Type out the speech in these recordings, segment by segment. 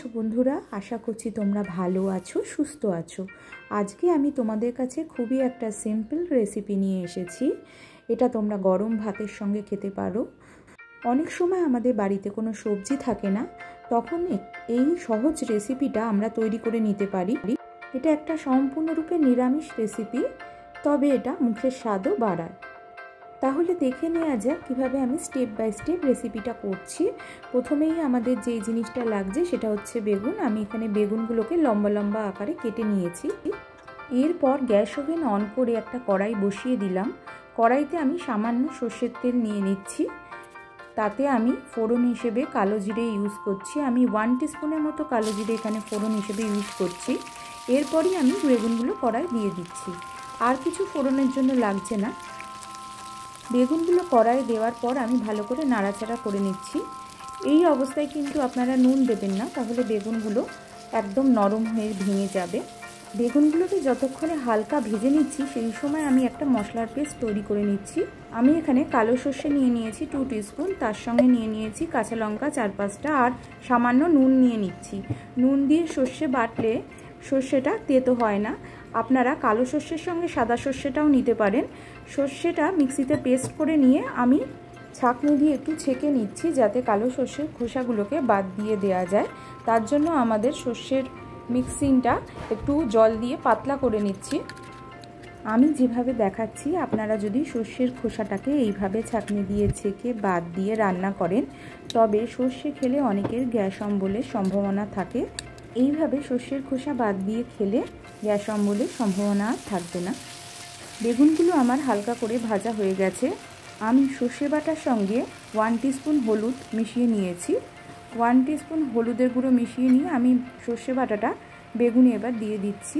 আছো বন্ধুরা? আশা করছি তোমরা ভালো আছো, সুস্থ আছো। আজকে আমি তোমাদের কাছে খুবই একটা সিম্পল রেসিপি নিয়ে এসেছি। এটা তোমরা গরম ভাতের সঙ্গে খেতে পারো। অনেক সময় আমাদের বাড়িতে কোনো সবজি থাকে না, তখন এই সহজ রেসিপিটা আমরা তৈরি করে নিতে পারি। এটা একটা সম্পূর্ণরূপে নিরামিষ রেসিপি, তবে এটা মুখের স্বাদও বাড়ায়। তাহলে দেখে নেওয়া যাক কীভাবে আমি স্টেপ বাই স্টেপ রেসিপিটা করছি। প্রথমেই আমাদের যেই জিনিসটা লাগছে সেটা হচ্ছে বেগুন। আমি এখানে বেগুনগুলোকে লম্বা লম্বা আকারে কেটে নিয়েছি। এরপর গ্যাস ওভেন অন করে একটা কড়াই বসিয়ে দিলাম। কড়াইতে আমি সামান্য সর্ষের তেল নিয়ে নিচ্ছি। তাতে আমি ফোড়ন হিসেবে কালো জিরে ইউজ করছি। আমি 1 টিস্পুনের মতো কালো জিরে এখানে ফোড়ন হিসেবে ইউজ করছি। এরপরই আমি বেগুনগুলো কড়াই দিয়ে দিচ্ছি। আর কিছু ফোড়নের জন্য লাগছে না। বেগুনগুলো কড়াইয়ে দেওয়ার পর আমি ভালো করে নাড়াচাড়া করে নিচ্ছি। এই অবস্থায় কিন্তু আপনারা নুন দেবেন না, তাহলে বেগুনগুলো একদম নরম হয়ে ভেঙে যাবে। বেগুনগুলোকে যতক্ষণে হালকা ভেজে নিচ্ছি সেই সময় আমি একটা মশলার পেস্ট তৈরি করে নিচ্ছি। আমি এখানে কালো সর্ষে নিয়ে নিয়েছি 2 টিস্পুন, তার সঙ্গে নিয়ে নিয়েছি কাঁচা লঙ্কা 4-5টা আর সামান্য নুন নিয়ে নিচ্ছি। নুন দিয়ে সর্ষে বাটলে সর্ষেটা তেতো হয় না। আপনারা কালো সর্ষের সঙ্গে সাদা সর্ষেটাও নিতে পারেন। সর্ষেটা মিক্সিতে পেস্ট করে নিয়ে আমি ছাঁকনি দিয়ে একটু ছেঁকে নিচ্ছি, যাতে কালো সর্ষের খোসাগুলোকে বাদ দিয়ে দেওয়া যায়। তার জন্য আমাদের সর্ষের মিক্সিংটা একটু জল দিয়ে পাতলা করে নিচ্ছি। আমি যেভাবে দেখাচ্ছি আপনারা যদি সর্ষের খোসাটাকে এইভাবে ছাঁকনি দিয়ে ছেঁকে বাদ দিয়ে রান্না করেন, তবে সর্ষে খেলে অনেকের গ্যাস অম্বলের সম্ভাবনা থাকে। এইভাবে সর্ষের খোসা বাদ দিয়ে খেলে গ্যাস অম্বলের সম্ভাবনা থাকবে না। বেগুনগুলো আমার হালকা করে ভাজা হয়ে গেছে। আমি সর্ষে বাটার সঙ্গে 1 টিস্পুন হলুদ মিশিয়ে নিয়েছি। 1 টিস্পুন হলুদের গুঁড়ো মিশিয়ে নিয়ে আমি সর্ষে বাটাটা বেগুনে এবার দিয়ে দিচ্ছি।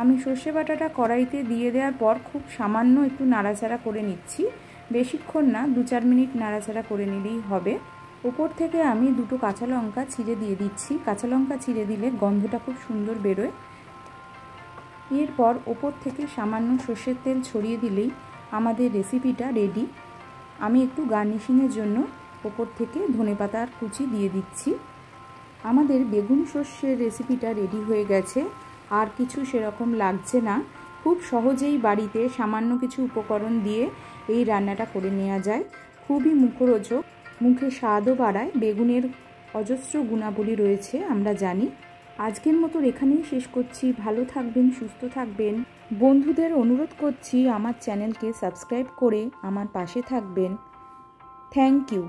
আমি সর্ষে বাটাটা কড়াইতে দিয়ে দেওয়ার পর খুব সামান্য একটু নাড়াচাড়া করে নিচ্ছি। বেশিক্ষণ না, 2-4 মিনিট নাড়াচাড়া করে নিলেই হবে। ওপর থেকে আমি 2টো কাঁচা লঙ্কা ছিঁড়ে দিয়ে দিচ্ছি। কাঁচা লঙ্কা ছিঁড়ে দিলে গন্ধটা খুব সুন্দর বেরোয়। এরপর ওপর থেকে সামান্য সর্ষের তেল ছড়িয়ে দিলেই আমাদের রেসিপিটা রেডি। আমি একটু গার্নিশিংয়ের জন্য ওপর থেকে ধনেপাতার কুচি দিয়ে দিচ্ছি। আমাদের বেগুন সর্ষের রেসিপিটা রেডি হয়ে গেছে। আর কিছু সেরকম লাগছে না। খুব সহজেই বাড়িতে সামান্য কিছু উপকরণ দিয়ে এই রান্নাটা করে নেওয়া যায়। খুবই মুখরোচক, মুখে স্বাদও বাড়ায়। বেগুনের অজস্র গুণাবলী রয়েছে আমরা জানি। আজকের মতো এখানেই শেষ করছি। ভালো থাকবেন, সুস্থ থাকবেন। বন্ধুদের অনুরোধ করছি আমার চ্যানেলকে সাবস্ক্রাইব করে আমার পাশে থাকবেন। Thank you.